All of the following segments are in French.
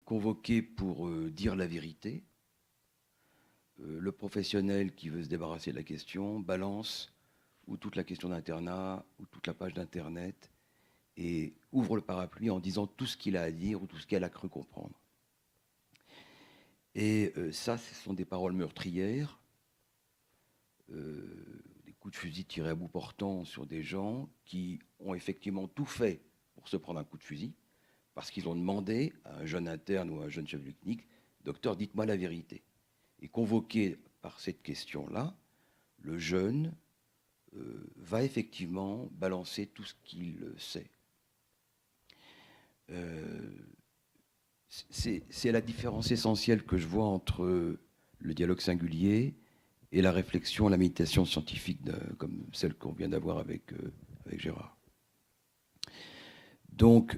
convoqué pour dire la vérité. Le professionnel qui veut se débarrasser de la question balance ou toute la question d'internat ou toute la page d'internet et ouvre le parapluie en disant tout ce qu'il a à dire ou tout ce qu'elle a cru comprendre. Et ça, ce sont des paroles meurtrières, des coups de fusil tirés à bout portant sur des gens qui ont effectivement tout fait pour se prendre un coup de fusil, parce qu'ils ont demandé à un jeune interne ou à un jeune chef de clinique, docteur, dites-moi la vérité. Et convoqué par cette question-là, le jeune va effectivement balancer tout ce qu'il sait. C'est la différence essentielle que je vois entre le dialogue singulier et la réflexion, la méditation scientifique comme celle qu'on vient d'avoir avec Gérard. Donc,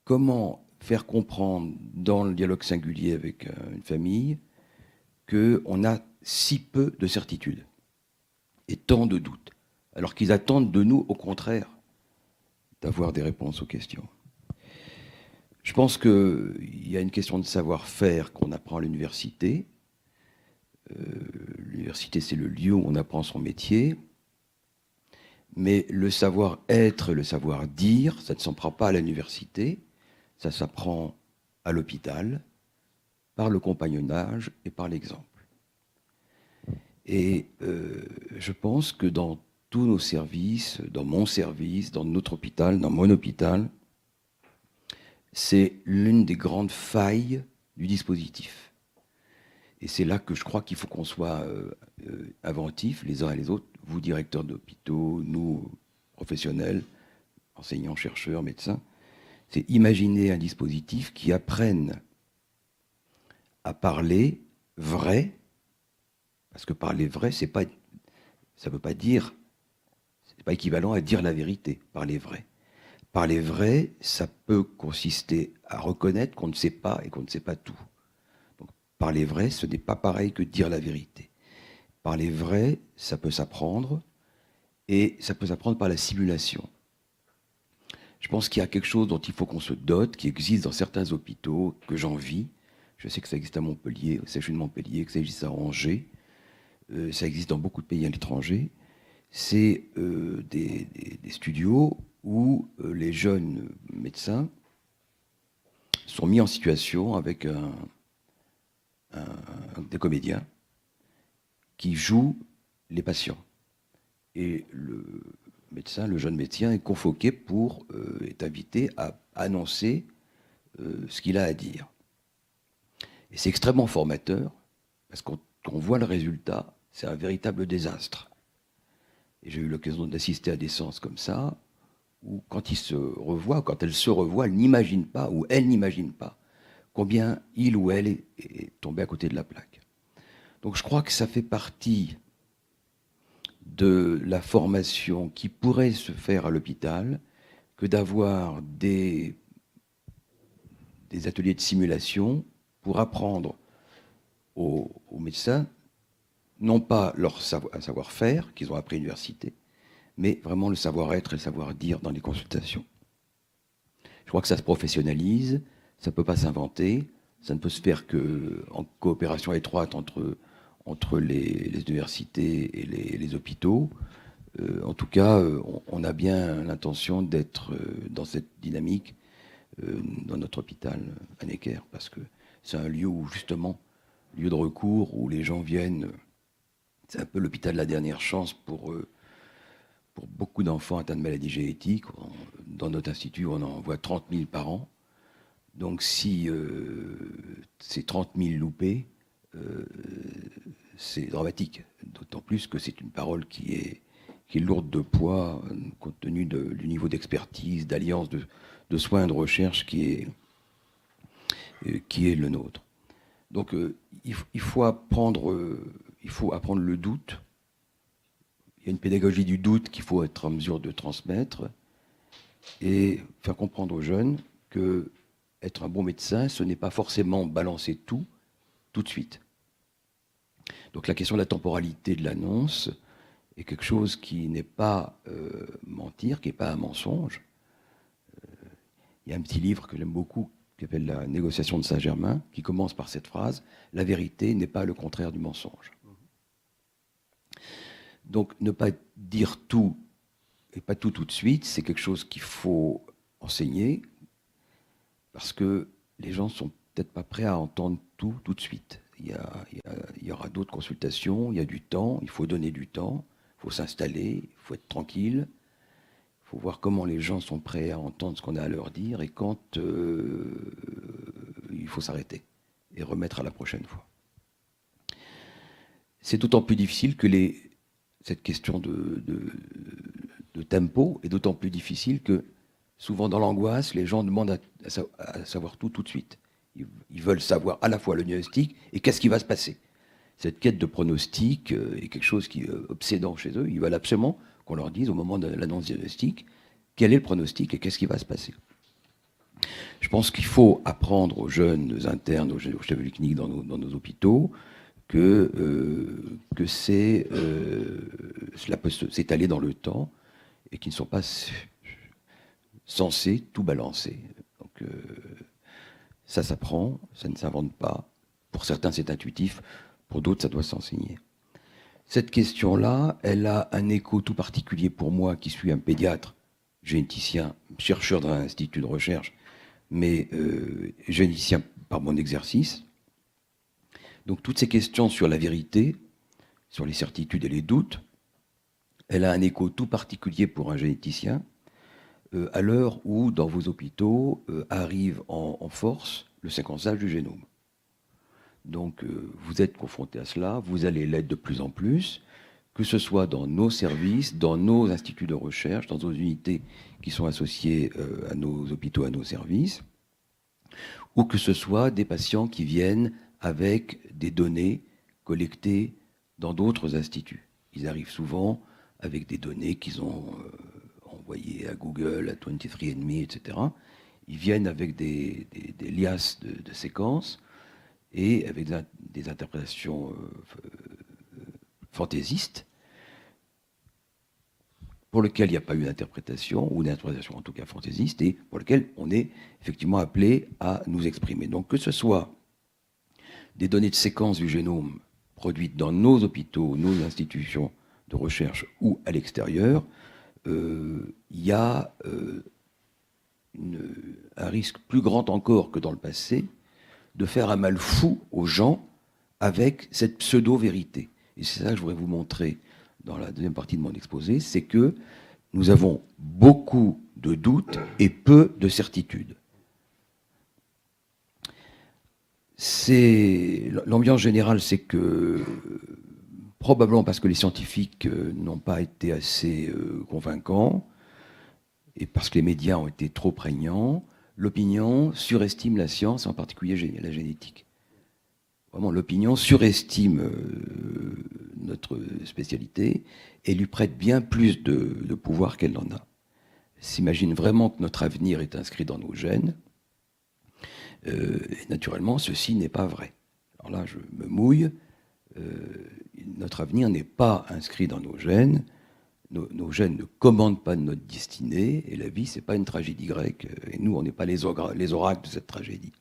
comment faire comprendre dans le dialogue singulier avec une famille qu'on a si peu de certitudes et tant de doutes, alors qu'ils attendent de nous, au contraire, d'avoir des réponses aux questions. Je pense qu'il y a une question de savoir-faire qu'on apprend à l'université. L'université, c'est le lieu où on apprend son métier. Mais le savoir-être, le savoir-dire, ça ne s'apprend pas à l'université, ça s'apprend à l'hôpital, par le compagnonnage et par l'exemple. Et je pense que dans tous nos services, dans mon service, dans notre hôpital, dans mon hôpital, c'est l'une des grandes failles du dispositif. Et c'est là que je crois qu'il faut qu'on soit inventifs, les uns et les autres, vous directeurs d'hôpitaux, nous professionnels, enseignants, chercheurs, médecins. C'est imaginer un dispositif qui apprenne à parler vrai, parce que parler vrai, ça ne veut pas dire, c'est pas équivalent à dire la vérité, parler vrai. Parler vrai, ça peut consister à reconnaître qu'on ne sait pas et qu'on ne sait pas tout. Donc, parler vrai, ce n'est pas pareil que dire la vérité. Parler vrai, ça peut s'apprendre, et ça peut s'apprendre par la simulation. Je pense qu'il y a quelque chose dont il faut qu'on se dote, qui existe dans certains hôpitaux, que j'envie. Je sais que ça existe à Montpellier, au CHU de Montpellier, que ça existe à Angers, ça existe dans beaucoup de pays à l'étranger. C'est des studios où les jeunes médecins sont mis en situation avec des comédiens qui jouent les patients. Et le médecin, le jeune médecin, est convoqué est invité à annoncer ce qu'il a à dire. Et c'est extrêmement formateur, parce qu'on voit le résultat, c'est un véritable désastre. Et j'ai eu l'occasion d'assister à des séances comme ça, où quand il se revoit, quand elle se revoit, elle n'imagine pas, ou elle n'imagine pas, combien il ou elle est tombé à côté de la plaque. Donc je crois que ça fait partie de la formation qui pourrait se faire à l'hôpital, que d'avoir des ateliers de simulation pour apprendre aux médecins, non pas leur savoir-faire qu'ils ont appris à l'université, mais vraiment le savoir-être et le savoir-dire dans les consultations. Je crois que ça se professionnalise, ça ne peut pas s'inventer, ça ne peut se faire qu'en coopération étroite entre les universités et les hôpitaux. En tout cas, on a bien l'intention d'être dans cette dynamique dans notre hôpital à Necker, parce que c'est un lieu où, justement, lieu de recours, où les gens viennent. C'est un peu l'hôpital de la dernière chance pour beaucoup d'enfants atteints de maladies génétiques. Dans notre institut, on en voit 30 000 par an. Donc si c'est 30 000 loupés, c'est dramatique. D'autant plus que c'est une parole qui est lourde de poids, compte tenu du niveau d'expertise, d'alliance, de soins et de recherche qui est le nôtre. Donc il faut apprendre le doute. Il y a une pédagogie du doute qu'il faut être en mesure de transmettre et faire comprendre aux jeunes que être un bon médecin, ce n'est pas forcément balancer tout de suite. Donc la question de la temporalité de l'annonce est quelque chose qui n'est pas mentir, qui n'est pas un mensonge. Il y a un petit livre que j'aime beaucoup qui appelle la négociation de Saint-Germain, qui commence par cette phrase: la vérité n'est pas le contraire du mensonge. Donc ne pas dire tout et pas tout de suite, c'est quelque chose qu'il faut enseigner, parce que les gens sont peut-être pas prêts à entendre tout de suite. Il y aura d'autres consultations, il y a du temps, il faut donner du temps, il faut s'installer, il faut être tranquille, il faut voir comment les gens sont prêts à entendre ce qu'on a à leur dire et quand il faut s'arrêter et remettre à la prochaine fois. C'est d'autant plus difficile que cette question de tempo est d'autant plus difficile que souvent dans l'angoisse, les gens demandent à savoir tout de suite. Ils veulent savoir à la fois le diagnostic et qu'est-ce qui va se passer. Cette quête de pronostic est quelque chose qui est obsédant chez eux. Ils veulent absolument qu'on leur dise au moment de l'annonce diagnostique quel est le pronostic et qu'est-ce qui va se passer. Je pense qu'il faut apprendre aux jeunes internes, aux chefs de clinique dans nos hôpitaux, que cela peut s'étaler dans le temps et qu'ils ne sont pas censés tout balancer. Donc ça s'apprend, ça ne s'invente pas. Pour certains, c'est intuitif, pour d'autres, ça doit s'enseigner. Cette question-là, elle a un écho tout particulier pour moi, qui suis un pédiatre, généticien, chercheur dans un institut de recherche, mais généticien par mon exercice. Donc toutes ces questions sur la vérité, sur les certitudes et les doutes, elle a un écho tout particulier pour un généticien, à l'heure où, dans vos hôpitaux, arrive en force le séquençage du génome. Donc vous êtes confrontés à cela, vous allez l'être de plus en plus, que ce soit dans nos services, dans nos instituts de recherche, dans nos unités qui sont associées à nos hôpitaux, à nos services, ou que ce soit des patients qui viennent avec des données collectées dans d'autres instituts. Ils arrivent souvent avec des données qu'ils ont envoyées à Google, à 23andMe, etc. Ils viennent avec des liasses de séquences et avec des interprétations fantaisistes pour lesquelles il n'y a pas eu d'interprétation, ou d'interprétation en tout cas fantaisiste, et pour lesquelles on est effectivement appelé à nous exprimer. Donc que ce soit des données de séquence du génome produites dans nos hôpitaux, nos institutions de recherche ou à l'extérieur, il y a un risque plus grand encore que dans le passé de faire un mal fou aux gens avec cette pseudo-vérité. Et c'est ça que je voudrais vous montrer dans la deuxième partie de mon exposé, c'est que nous avons beaucoup de doutes et peu de certitudes. L'ambiance générale, c'est que, probablement parce que les scientifiques n'ont pas été assez convaincants, et parce que les médias ont été trop prégnants, l'opinion surestime la science, en particulier la génétique. Vraiment, l'opinion surestime notre spécialité et lui prête bien plus de pouvoir qu'elle n'en a. S'imagine vraiment que notre avenir est inscrit dans nos gènes. Et naturellement, ceci n'est pas vrai. Alors là, je me mouille. Notre avenir n'est pas inscrit dans nos gènes. Nos gènes ne commandent pas de notre destinée. Et la vie, ce n'est pas une tragédie grecque. Et nous, on n'est pas les oracles de cette tragédie.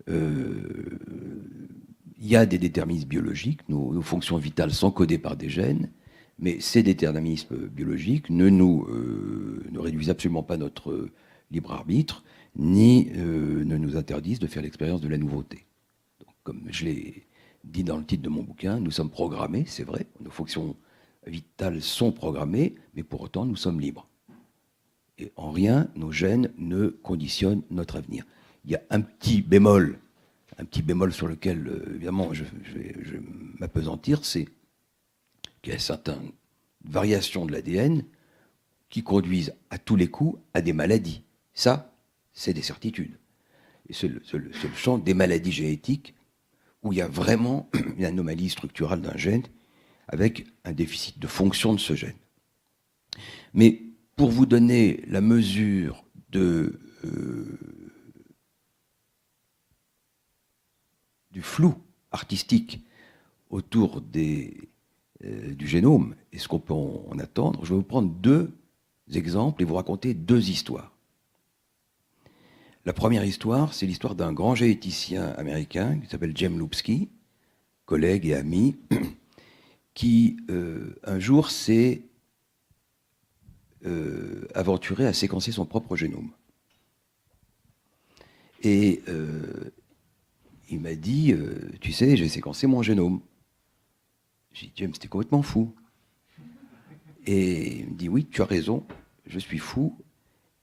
Il y a des déterminismes biologiques. Nos fonctions vitales sont codées par des gènes. Mais ces déterminismes biologiques ne réduisent absolument pas notre libre arbitre, ni ne nous interdisent de faire l'expérience de la nouveauté. Donc, comme je l'ai dit dans le titre de mon bouquin, nous sommes programmés, c'est vrai, nos fonctions vitales sont programmées, mais pour autant nous sommes libres. Et en rien, nos gènes ne conditionnent notre avenir. Il y a un petit bémol sur lequel, évidemment, je vais m'appesantir, c'est qu'il y a certaines variations de l'ADN qui conduisent à tous les coups à des maladies. Ça, c'est des certitudes. Et c'est le champ des maladies génétiques où il y a vraiment une anomalie structurale d'un gène avec un déficit de fonction de ce gène. Mais pour vous donner la mesure du flou artistique autour du génome et ce qu'on peut en attendre, je vais vous prendre deux exemples et vous raconter deux histoires. La première histoire, c'est l'histoire d'un grand généticien américain qui s'appelle James Lupski, collègue et ami, qui un jour s'est aventuré à séquencer son propre génome. Et il m'a dit, tu sais, j'ai séquencé mon génome. J'ai dit, James, t'es complètement fou. Et il me dit, oui, tu as raison, je suis fou.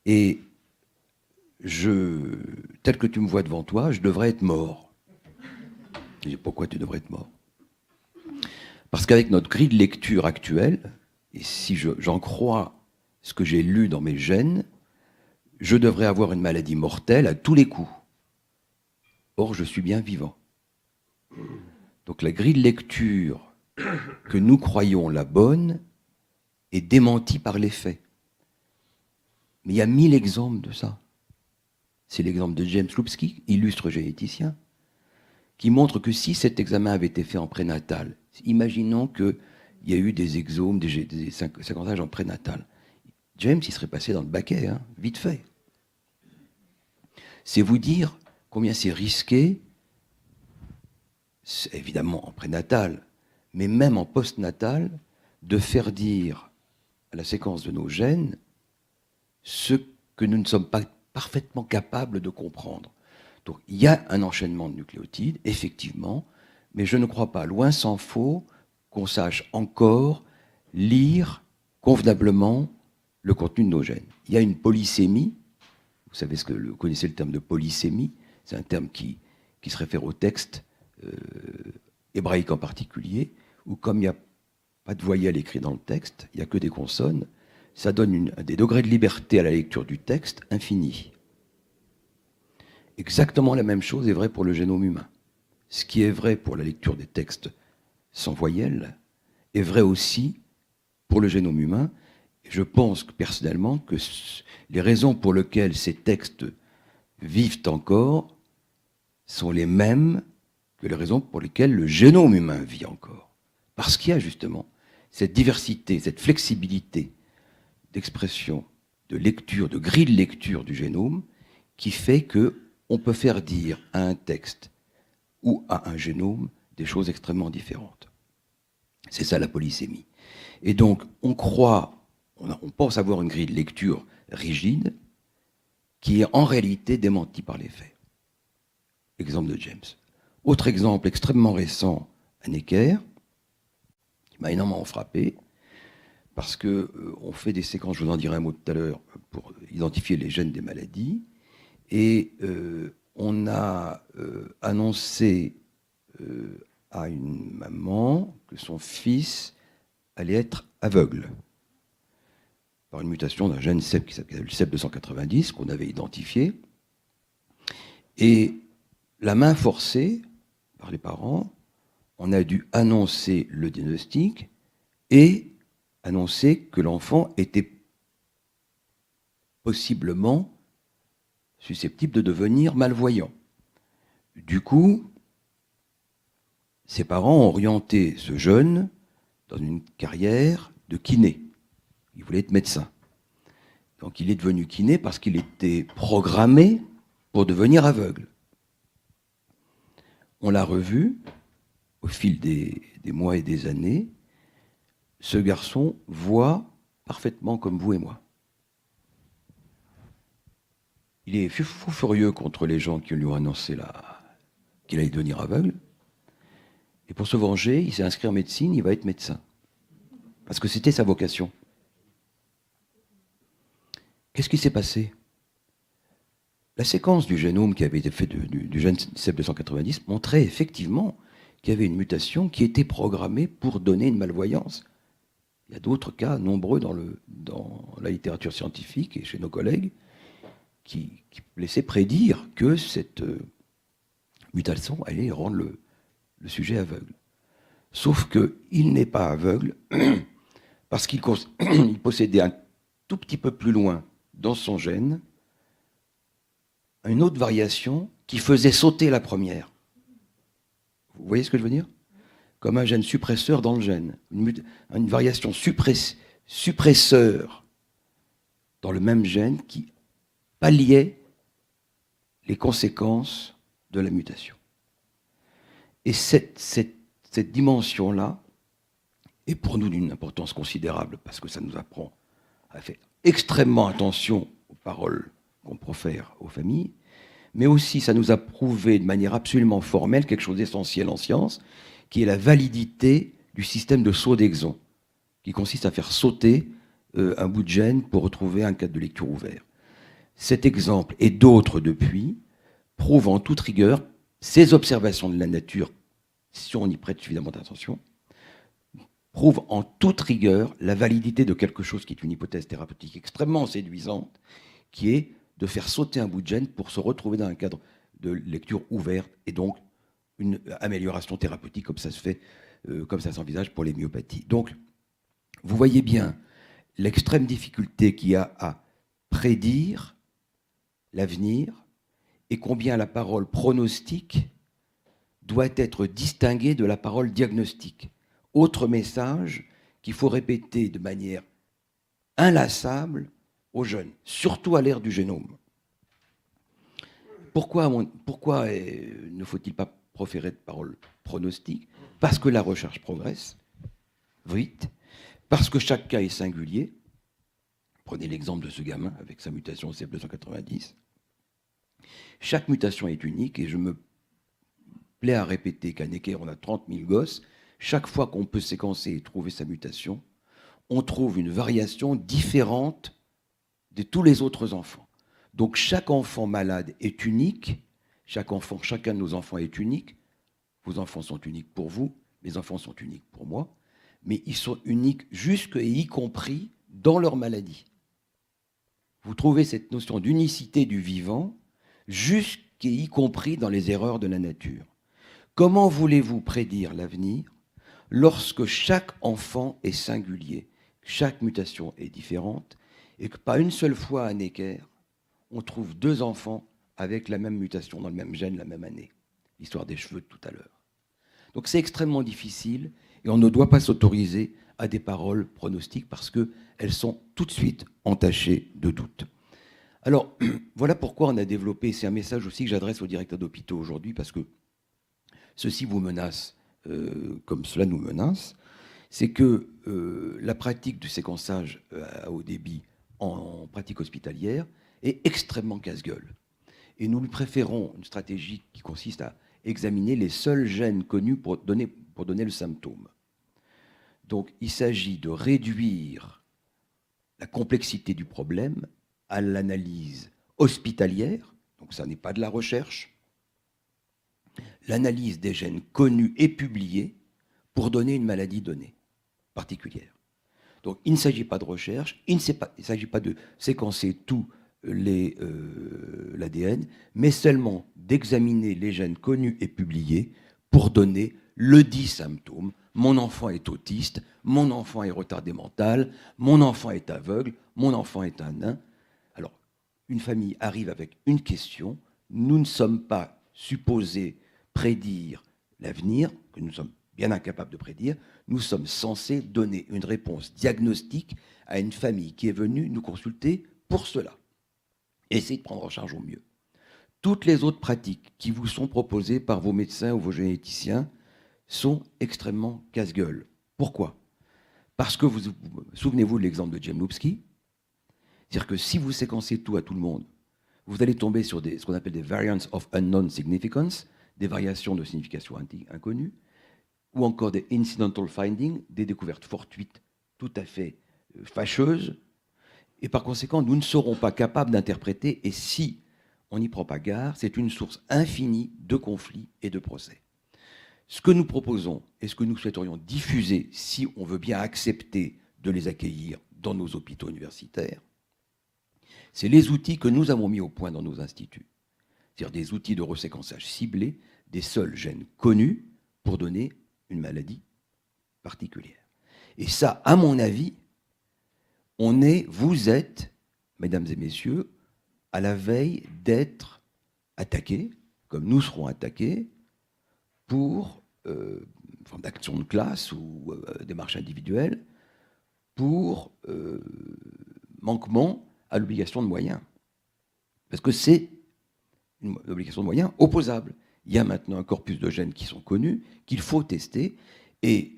Et tel que tu me vois devant toi, je devrais être mort. J'ai dit, pourquoi tu devrais être mort? Parce qu'avec notre grille de lecture actuelle, et si j'en crois ce que j'ai lu dans mes gènes, je devrais avoir une maladie mortelle à tous les coups. Or, je suis bien vivant. Donc la grille de lecture que nous croyons la bonne est démentie par les faits. Mais il y a 1000 exemples de ça. C'est l'exemple de James Lupski, illustre généticien, qui montre que si cet examen avait été fait en prénatal, imaginons qu'il y a eu des exomes, des séquençages en prénatal, James, il serait passé dans le baquet, hein, vite fait. C'est vous dire combien c'est risqué, évidemment en prénatal, mais même en postnatal, de faire dire à la séquence de nos gènes ce que nous ne sommes pas parfaitement capables de comprendre. Donc il y a un enchaînement de nucléotides, effectivement, mais je ne crois pas, loin s'en faut, qu'on sache encore lire convenablement le contenu de nos gènes. Il y a une polysémie, vous connaissez le terme de polysémie, c'est un terme qui se réfère au texte hébraïque en particulier, où comme il n'y a pas de voyelles écrites dans le texte, il n'y a que des consonnes, ça donne des degrés de liberté à la lecture du texte infinis. Exactement la même chose est vraie pour le génome humain. Ce qui est vrai pour la lecture des textes sans voyelles est vrai aussi pour le génome humain. Et je pense personnellement que les raisons pour lesquelles ces textes vivent encore sont les mêmes que les raisons pour lesquelles le génome humain vit encore. Parce qu'il y a justement cette diversité, cette flexibilité d'expression, de lecture, de grille de lecture du génome qui fait qu'on peut faire dire à un texte ou à un génome des choses extrêmement différentes. C'est ça la polysémie. Et donc, on pense avoir une grille de lecture rigide qui est en réalité démentie par les faits. Exemple de James. Autre exemple extrêmement récent à Necker, qui m'a énormément frappé, parce qu'on fait des séquences, je vous en dirai un mot tout à l'heure, pour identifier les gènes des maladies, et on a annoncé à une maman que son fils allait être aveugle par une mutation d'un gène CEP qui s'appelle le CEP290 qu'on avait identifié. Et la main forcée par les parents, on a dû annoncer le diagnostic et annoncer que l'enfant était possiblement susceptible de devenir malvoyant. Du coup, ses parents ont orienté ce jeune dans une carrière de kiné. Il voulait être médecin. Donc il est devenu kiné parce qu'il était programmé pour devenir aveugle. On l'a revu au fil des mois et des années. Ce garçon voit parfaitement comme vous et moi. Il est fou furieux contre les gens qui lui ont annoncé qu'il allait devenir aveugle. Et pour se venger, il s'est inscrit en médecine, il va être médecin. Parce que c'était sa vocation. Qu'est-ce qui s'est passé? La séquence du génome qui avait été faite du gène CEP290 montrait effectivement qu'il y avait une mutation qui était programmée pour donner une malvoyance. Il y a d'autres cas nombreux dans la littérature scientifique et chez nos collègues qui laissaient prédire que cette mutation allait rendre le sujet aveugle. Sauf qu'il n'est pas aveugle parce qu'il possédait un tout petit peu plus loin dans son gène une autre variation qui faisait sauter la première. Vous voyez ce que je veux dire? Comme un gène suppresseur dans le gène. Une variation suppresseur dans le même gène qui palliait les conséquences de la mutation. Et cette dimension-là est pour nous d'une importance considérable, parce que ça nous apprend à faire extrêmement attention aux paroles qu'on profère aux familles, mais aussi ça nous a prouvé de manière absolument formelle quelque chose d'essentiel en science, qui est la validité du système de saut d'exon, qui consiste à faire sauter un bout de gène pour retrouver un cadre de lecture ouvert. Cet exemple, et d'autres depuis, prouvent en toute rigueur ces observations de la nature, si on y prête suffisamment d'attention, prouvent en toute rigueur la validité de quelque chose qui est une hypothèse thérapeutique extrêmement séduisante, qui est de faire sauter un bout de gène pour se retrouver dans un cadre de lecture ouverte, et donc une amélioration thérapeutique comme ça se fait, comme ça s'envisage pour les myopathies. Donc, vous voyez bien l'extrême difficulté qu'il y a à prédire l'avenir et combien la parole pronostic doit être distinguée de la parole diagnostic. Autre message qu'il faut répéter de manière inlassable aux jeunes, surtout à l'ère du génome. Pourquoi ne faut-il pas proférer de parole pronostic? Parce que la recherche progresse vite, parce que chaque cas est singulier. Prenez l'exemple de ce gamin avec sa mutation CF290. Chaque mutation est unique et je me plais à répéter qu'à Necker, on a 30 000 gosses. Chaque fois qu'on peut séquencer et trouver sa mutation, on trouve une variation différente de tous les autres enfants. Donc chaque enfant malade est unique, chacun de nos enfants est unique. Vos enfants sont uniques pour vous, mes enfants sont uniques pour moi, mais ils sont uniques jusque et y compris dans leur maladie. Vous trouvez cette notion d'unicité du vivant jusqu'et y compris dans les erreurs de la nature. Comment voulez-vous prédire l'avenir lorsque chaque enfant est singulier, chaque mutation est différente, et que pas une seule fois à Necker, on trouve deux enfants avec la même mutation dans le même gène la même année? L'histoire des cheveux de tout à l'heure. Donc c'est extrêmement difficile, et on ne doit pas s'autoriser à des paroles pronostiques parce qu'elles sont tout de suite entachées de doute. Alors, voilà pourquoi on a développé, c'est un message aussi que j'adresse aux directeurs d'hôpitaux aujourd'hui, parce que ceci vous menace comme cela nous menace, c'est que la pratique du séquençage à haut débit en pratique hospitalière est extrêmement casse-gueule. Et nous lui préférons une stratégie qui consiste à examiner les seuls gènes connus pour donner le symptôme. Donc il s'agit de réduire la complexité du problème à l'analyse hospitalière, donc ça n'est pas de la recherche, l'analyse des gènes connus et publiés pour donner une maladie donnée particulière. Donc il ne s'agit pas de recherche, il ne s'agit pas de séquencer tout l'ADN, mais seulement d'examiner les gènes connus et publiés pour donner le dit symptôme. Mon enfant est autiste, mon enfant est retardé mental, mon enfant est aveugle, mon enfant est un nain. Alors, une famille arrive avec une question, nous ne sommes pas supposés prédire l'avenir, que nous sommes bien incapables de prédire, nous sommes censés donner une réponse diagnostique à une famille qui est venue nous consulter pour cela. Essayez de prendre en charge au mieux. Toutes les autres pratiques qui vous sont proposées par vos médecins ou vos généticiens sont extrêmement casse-gueule. Pourquoi? Parce que souvenez-vous de l'exemple de James Lupski, c'est-à-dire que si vous séquencez tout à tout le monde, vous allez tomber sur ce qu'on appelle des variants of unknown significance, des variations de signification inconnue, ou encore des incidental findings, des découvertes fortuites tout à fait fâcheuses, et par conséquent, nous ne serons pas capables d'interpréter, et si on n'y prend pas garde, c'est une source infinie de conflits et de procès. Ce que nous proposons et ce que nous souhaiterions diffuser, si on veut bien accepter de les accueillir dans nos hôpitaux universitaires, c'est les outils que nous avons mis au point dans nos instituts. C'est-à-dire des outils de reséquençage ciblés des seuls gènes connus pour donner une maladie particulière. Et ça, à mon avis, vous êtes, mesdames et messieurs, à la veille d'être attaqués, comme nous serons attaqués, pour forme d'action de classe ou démarche individuelle, pour manquement à l'obligation de moyens. Parce que c'est une obligation de moyens opposable. Il y a maintenant un corpus de gènes qui sont connus, qu'il faut tester, et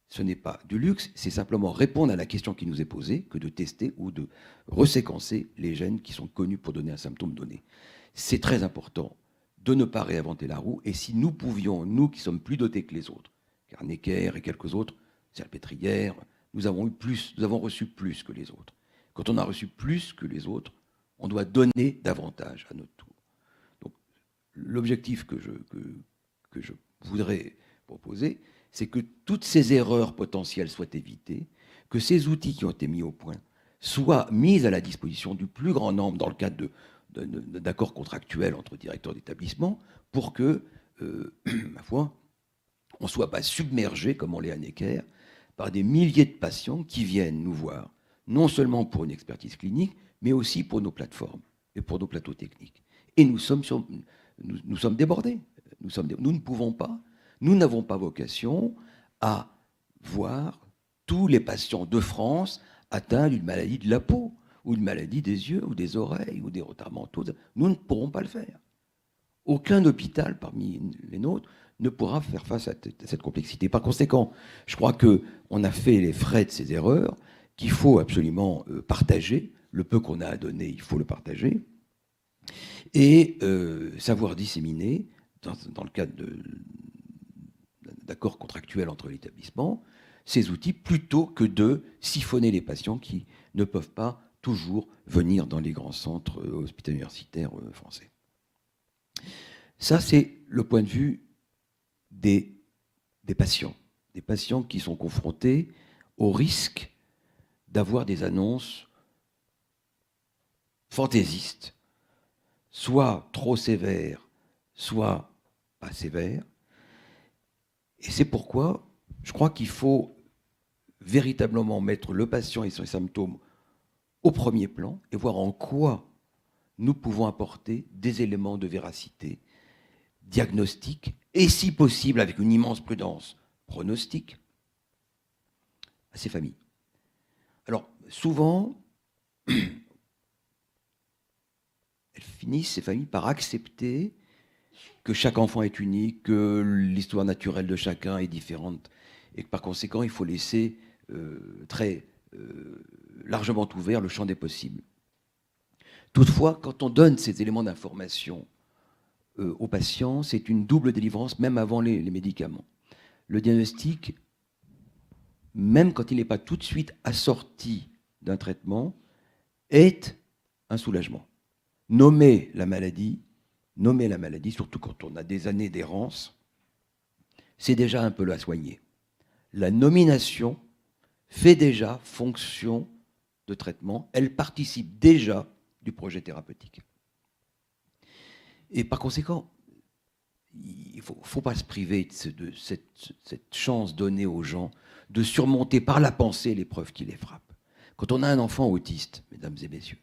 ce n'est pas du luxe, c'est simplement répondre à la question qui nous est posée que de tester ou de reséquencer les gènes qui sont connus pour donner un symptôme donné. C'est très important de ne pas réinventer la roue, et si nous pouvions, nous qui sommes plus dotés que les autres, car Necker et quelques autres, Salpêtrière, nous avons reçu plus que les autres. Quand on a reçu plus que les autres, on doit donner davantage à notre tour. Donc, l'objectif que je voudrais proposer, c'est que toutes ces erreurs potentielles soient évitées, que ces outils qui ont été mis au point soient mis à la disposition du plus grand nombre dans le cadre d'accords contractuels entre directeurs d'établissement pour que, ma foi, on ne soit pas submergé, comme on l'est à Necker, par des milliers de patients qui viennent nous voir, non seulement pour une expertise clinique, mais aussi pour nos plateformes et pour nos plateaux techniques. Et nous sommes débordés. Nous ne pouvons pas, nous n'avons pas vocation à voir tous les patients de France atteints d'une maladie de la peau, ou d'une maladie des yeux, ou des oreilles, ou des retards mentaux. Nous ne pourrons pas le faire. Aucun hôpital parmi les nôtres ne pourra faire face à cette complexité. Par conséquent, je crois qu'on a fait les frais de ces erreurs, qu'il faut absolument partager. Le peu qu'on a à donner, il faut le partager. Et savoir disséminer, dans le cadre d'accords contractuels entre l'établissement, ces outils, plutôt que de siphonner les patients qui ne peuvent pas toujours venir dans les grands centres hospitaliers universitaires français. Ça, c'est le point de vue des patients qui sont confrontés au risque d'avoir des annonces fantaisistes, soit trop sévères, soit pas sévères. Et c'est pourquoi je crois qu'il faut véritablement mettre le patient et ses symptômes au premier plan et voir en quoi nous pouvons apporter des éléments de véracité, diagnostic, et si possible, avec une immense prudence, pronostic, à ces familles. Alors, souvent, elles finissent, ces familles, par accepter que chaque enfant est unique, que l'histoire naturelle de chacun est différente, et que par conséquent, il faut laisser très largement ouvert le champ des possibles. Toutefois, quand on donne ces éléments d'information aux patients, c'est une double délivrance, même avant les médicaments. Le diagnostic, même quand il n'est pas tout de suite assorti d'un traitement, est un soulagement. Nommer la maladie, surtout quand on a des années d'errance, c'est déjà un peu la soigner. La nomination fait déjà fonction de traitement, elle participe déjà du projet thérapeutique. Et par conséquent, il ne faut pas se priver de cette chance donnée aux gens de surmonter par la pensée l'épreuve qui les frappe. Quand on a un enfant autiste, mesdames et messieurs,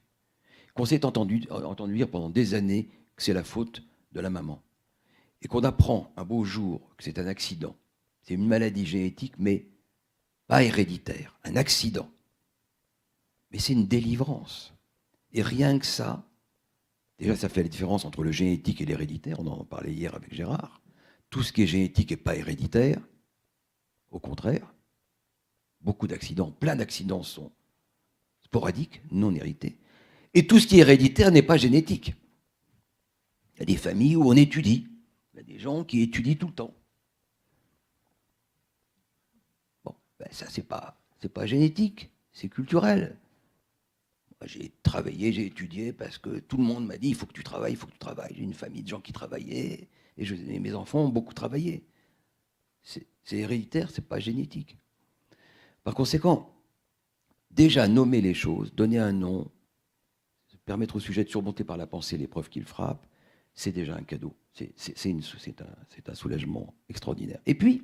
qu'on s'est entendu dire pendant des années que c'est la faute de la maman, et qu'on apprend un beau jour que c'est un accident, c'est une maladie génétique, mais pas héréditaire, un accident. Mais c'est une délivrance. Et rien que ça, déjà ça fait la différence entre le génétique et l'héréditaire, on en parlait hier avec Gérard. Tout ce qui est génétique n'est pas héréditaire, au contraire. Beaucoup d'accidents, plein d'accidents sont sporadiques, non hérités. Et tout ce qui est héréditaire n'est pas génétique. Il y a des familles où on étudie. Il y a des gens qui étudient tout le temps. Bon, ben ça, c'est pas génétique, c'est culturel. Moi, j'ai travaillé, j'ai étudié parce que tout le monde m'a dit il faut que tu travailles, il faut que tu travailles. J'ai une famille de gens qui travaillaient et mes enfants ont beaucoup travaillé. C'est héréditaire, c'est pas génétique. Par conséquent, déjà nommer les choses, donner un nom, permettre au sujet de surmonter par la pensée l'épreuve qu'il frappe, c'est déjà un cadeau. C'est un soulagement extraordinaire. Et puis,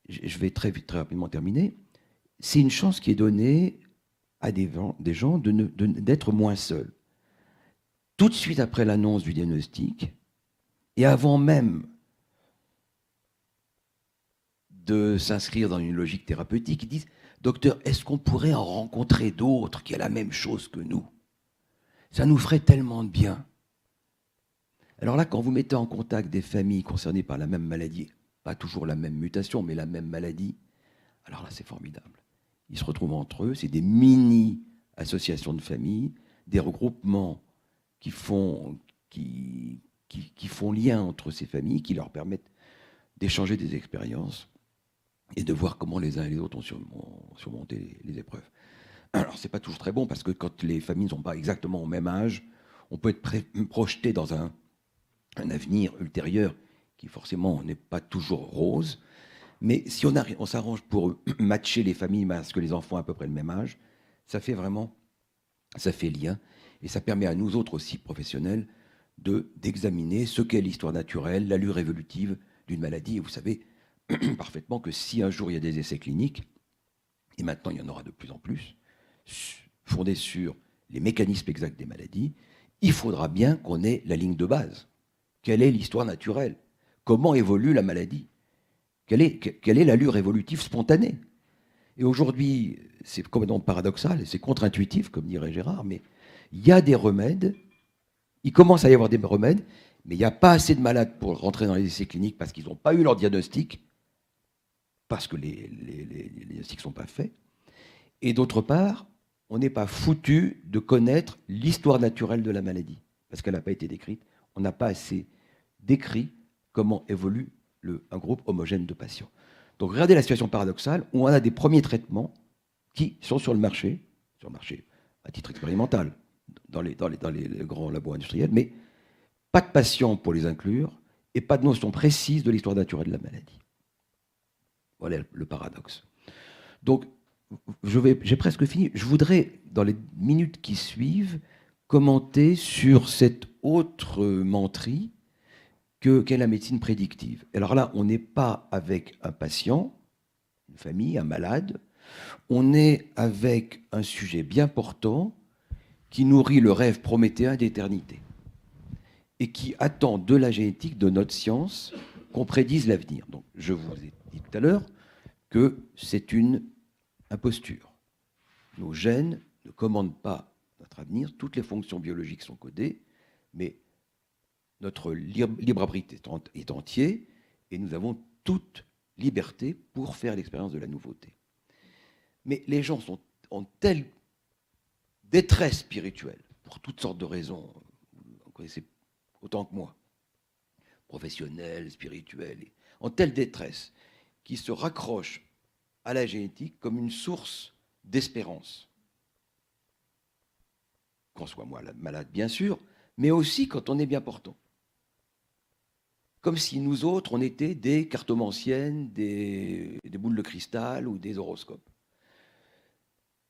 je vais très rapidement terminer, c'est une chance qui est donnée à des gens d'être moins seuls. Tout de suite après l'annonce du diagnostic, et avant même de s'inscrire dans une logique thérapeutique, ils disent « Docteur, est-ce qu'on pourrait en rencontrer d'autres qui ont la même chose que nous ? Ça nous ferait tellement de bien. » Alors là, quand vous mettez en contact des familles concernées par la même maladie, pas toujours la même mutation, mais la même maladie, alors là, c'est formidable. Ils se retrouvent entre eux, c'est des mini-associations de familles, des regroupements qui font lien entre ces familles, qui leur permettent d'échanger des expériences et de voir comment les uns et les autres ont surmonté les épreuves. Alors, c'est pas toujours très bon, parce que quand les familles ne sont pas exactement au même âge, on peut être projeté dans un avenir ultérieur qui forcément n'est pas toujours rose. Mais si on s'arrange pour matcher les familles parce que les enfants ont à peu près le même âge, ça fait lien. Et ça permet à nous autres aussi, professionnels, d'examiner ce qu'est l'histoire naturelle, l'allure évolutive d'une maladie. Et vous savez parfaitement que si un jour il y a des essais cliniques, et maintenant il y en aura de plus en plus, fondés sur les mécanismes exacts des maladies, il faudra bien qu'on ait la ligne de base. Quelle est l'histoire naturelle? Comment évolue la maladie? Quelle est l'allure évolutive spontanée? Et aujourd'hui, c'est complètement paradoxal et c'est contre-intuitif, comme dirait Gérard, mais il y a des remèdes, il commence à y avoir des remèdes, mais il n'y a pas assez de malades pour rentrer dans les essais cliniques parce qu'ils n'ont pas eu leur diagnostic, parce que les diagnostics ne sont pas faits. Et d'autre part, on n'est pas foutu de connaître l'histoire naturelle de la maladie, parce qu'elle n'a pas été décrite. On n'a pas assez décrit comment évolue un groupe homogène de patients. Donc regardez la situation paradoxale où on a des premiers traitements qui sont sur le marché à titre expérimental, dans les grands labos industriels, mais pas de patients pour les inclure et pas de notion précise de l'histoire naturelle de la maladie. Voilà le paradoxe. Donc, j'ai presque fini. Je voudrais, dans les minutes qui suivent, commenter sur cette autre menterie qu'est la médecine prédictive. Alors là, on n'est pas avec un patient, une famille, un malade, on est avec un sujet bien portant qui nourrit le rêve prométhéen d'éternité et qui attend de la génétique, de notre science, qu'on prédise l'avenir. Donc, je vous ai dit tout à l'heure que c'est une imposture. Nos gènes ne commandent pas notre avenir, toutes les fonctions biologiques sont codées, mais notre libre arbitre est entier et nous avons toute liberté pour faire l'expérience de la nouveauté. Mais les gens sont en telle détresse spirituelle, pour toutes sortes de raisons, vous connaissez autant que moi, professionnels, spirituels, en telle détresse, qu'ils se raccrochent à la génétique comme une source d'espérance. Qu'on soit malade, bien sûr, mais aussi quand on est bien portant. Comme si nous autres, on était des cartomanciennes, des boules de cristal ou des horoscopes.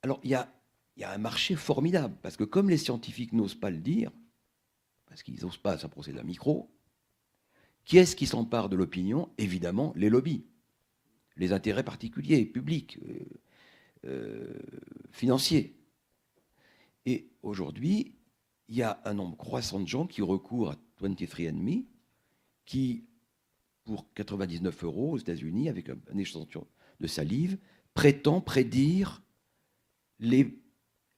Alors, il y a un marché formidable, parce que comme les scientifiques n'osent pas le dire, parce qu'ils n'osent pas s'approcher d'un micro, qui est-ce qui s'empare de l'opinion? Évidemment, les lobbies, les intérêts particuliers, publics, financiers. Et aujourd'hui, il y a un nombre croissant de gens qui recourent à 23andMe, qui, pour 99 € aux États-Unis, avec un échantillon de salive, prétend prédire les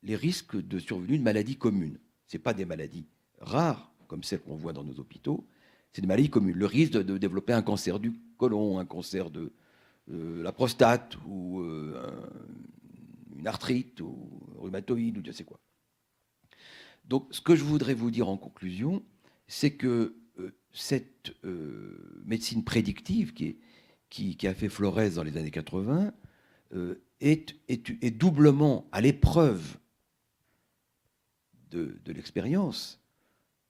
risques de survenue de maladies communes. Ce n'est pas des maladies rares, comme celles qu'on voit dans nos hôpitaux, c'est des maladies communes. Le risque de développer un cancer du côlon, un cancer de la prostate, ou une arthrite, ou rhumatoïde, ou je ne sais quoi. Donc, ce que je voudrais vous dire en conclusion, c'est que cette médecine prédictive qui a fait florès dans les années 80 est doublement à l'épreuve de l'expérience.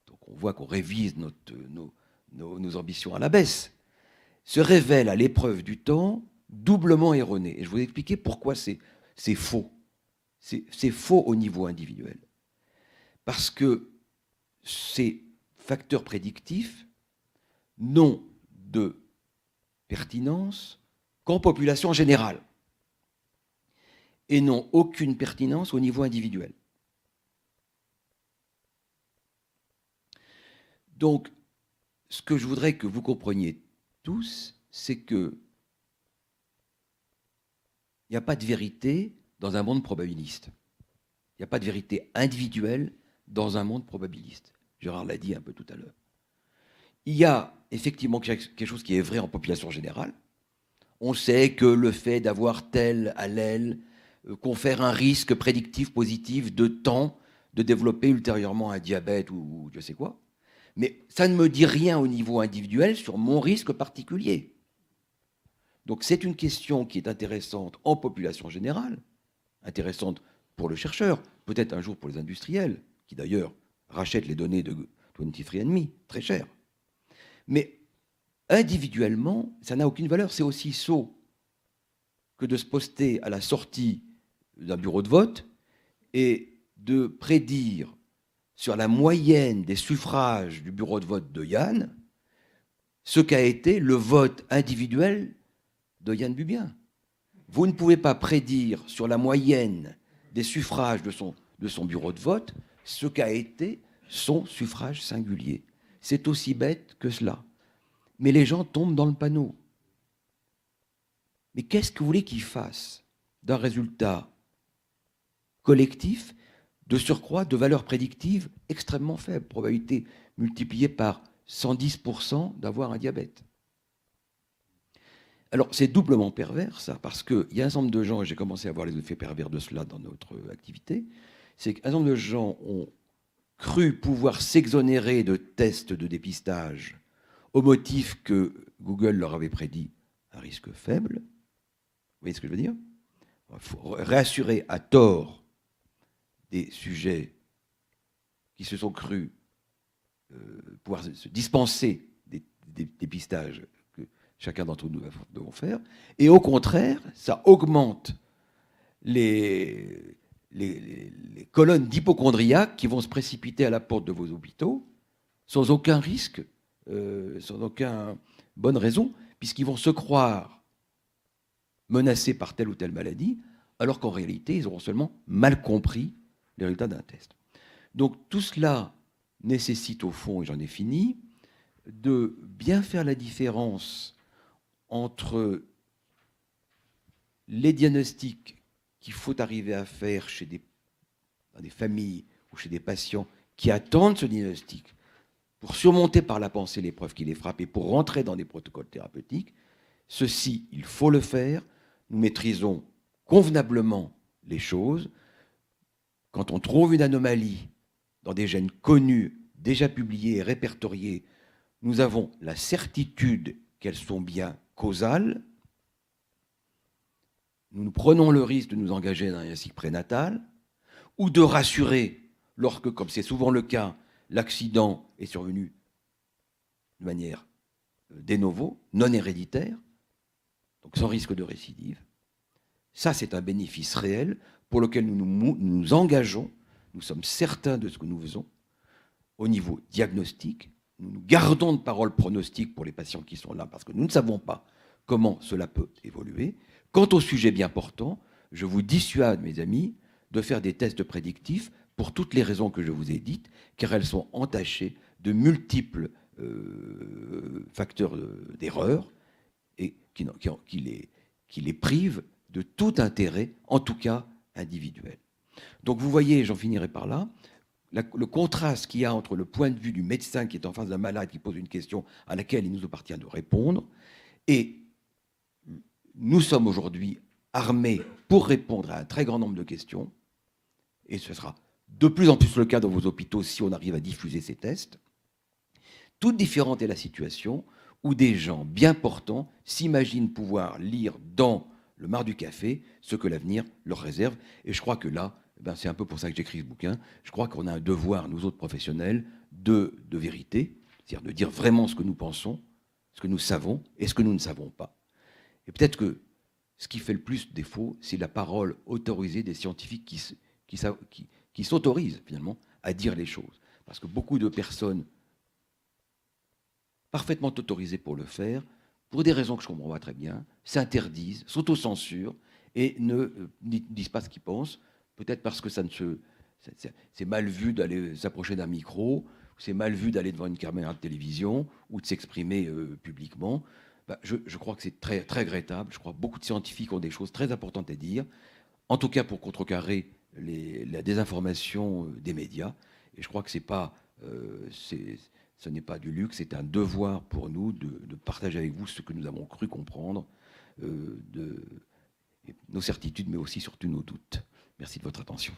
Donc on voit qu'on révise nos ambitions à la baisse. Se révèle à l'épreuve du temps doublement erronée. Et je vais vous expliquer pourquoi c'est faux. C'est faux au niveau individuel. Parce que ces facteurs prédictifs n'ont de pertinence qu'en population générale et n'ont aucune pertinence au niveau individuel. Donc, ce que je voudrais que vous compreniez tous, c'est que il n'y a pas de vérité dans un monde probabiliste. Il n'y a pas de vérité individuelle dans un monde probabiliste. Gérard l'a dit un peu tout à l'heure. il y a effectivement quelque chose qui est vrai en population générale. On sait que le fait d'avoir tel allèle confère un risque prédictif positif de temps de développer ultérieurement un diabète ou je sais quoi. Mais ça ne me dit rien au niveau individuel sur mon risque particulier. Donc c'est une question qui est intéressante en population générale, intéressante pour le chercheur, peut-être un jour pour les industriels, qui d'ailleurs rachètent les données de 23andMe, très cher. Mais individuellement, ça n'a aucune valeur. C'est aussi sot que de se poster à la sortie d'un bureau de vote et de prédire sur la moyenne des suffrages du bureau de vote de Yann ce qu'a été le vote individuel de Yann Bubien. Vous ne pouvez pas prédire sur la moyenne des suffrages de son bureau de vote ce qu'a été son suffrage singulier. C'est aussi bête que cela. Mais les gens tombent dans le panneau. Mais qu'est-ce que vous voulez qu'ils fassent d'un résultat collectif, de surcroît de valeur prédictive extrêmement faible, probabilité multipliée par 110% d'avoir un diabète? Alors, c'est doublement pervers, ça, parce qu'il y a un certain nombre de gens, et j'ai commencé à voir les effets pervers de cela dans notre activité, c'est qu'un certain nombre de gens ont cru pouvoir s'exonérer de tests de dépistage au motif que Google leur avait prédit un risque faible. Vous voyez ce que je veux dire? Il faut réassurer à tort des sujets qui se sont crus pouvoir se dispenser des dépistages que chacun d'entre nous devons faire. Et au contraire, ça augmente les colonnes d'hypocondriaques qui vont se précipiter à la porte de vos hôpitaux sans aucun risque, sans aucune bonne raison, puisqu'ils vont se croire menacés par telle ou telle maladie, alors qu'en réalité, ils auront seulement mal compris les résultats d'un test. Donc tout cela nécessite au fond, et j'en ai fini, de bien faire la différence entre les diagnostics qu'il faut arriver à faire dans des familles ou chez des patients qui attendent ce diagnostic pour surmonter par la pensée l'épreuve qui les frappe et pour rentrer dans des protocoles thérapeutiques. Ceci, il faut le faire. Nous maîtrisons convenablement les choses. Quand on trouve une anomalie dans des gènes connus, déjà publiés et répertoriés, nous avons la certitude qu'elles sont bien causales. Nous prenons le risque de nous engager dans un diagnostic prénatal ou de rassurer lorsque, comme c'est souvent le cas, l'accident est survenu de manière de novo, non héréditaire, donc sans risque de récidive. Ça, c'est un bénéfice réel pour lequel nous nous engageons. Nous sommes certains de ce que nous faisons au niveau diagnostique. Nous nous gardons de parole pronostique pour les patients qui sont là parce que nous ne savons pas comment cela peut évoluer. Quant au sujet bien portant, je vous dissuade, mes amis, de faire des tests prédictifs pour toutes les raisons que je vous ai dites, car elles sont entachées de multiples facteurs d'erreur et qui les privent de tout intérêt, en tout cas individuel. Donc vous voyez, j'en finirai par là, le contraste qu'il y a entre le point de vue du médecin qui est en face d'un malade qui pose une question à laquelle il nous appartient de répondre, et nous sommes aujourd'hui armés pour répondre à un très grand nombre de questions, et ce sera de plus en plus le cas dans vos hôpitaux si on arrive à diffuser ces tests. Toute différente est la situation où des gens bien portants s'imaginent pouvoir lire dans le marc du café ce que l'avenir leur réserve. Et je crois que là, c'est un peu pour ça que j'écris ce bouquin, je crois qu'on a un devoir, nous autres professionnels, de vérité, c'est-à-dire de dire vraiment ce que nous pensons, ce que nous savons et ce que nous ne savons pas. Et peut-être que ce qui fait le plus défaut, c'est la parole autorisée des scientifiques qui s'autorisent finalement à dire les choses. Parce que beaucoup de personnes parfaitement autorisées pour le faire, pour des raisons que je ne comprends pas très bien, s'interdisent, s'autocensurent et ne disent pas ce qu'ils pensent, peut-être parce que c'est mal vu d'aller s'approcher d'un micro, c'est mal vu d'aller devant une caméra de télévision ou de s'exprimer publiquement. Je crois que c'est très, très regrettable. Je crois que beaucoup de scientifiques ont des choses très importantes à dire, en tout cas pour contrecarrer la désinformation des médias. Et je crois que c'est pas... Ce n'est pas du luxe, c'est un devoir pour nous de partager avec vous ce que nous avons cru comprendre, nos certitudes, mais aussi surtout nos doutes. Merci de votre attention.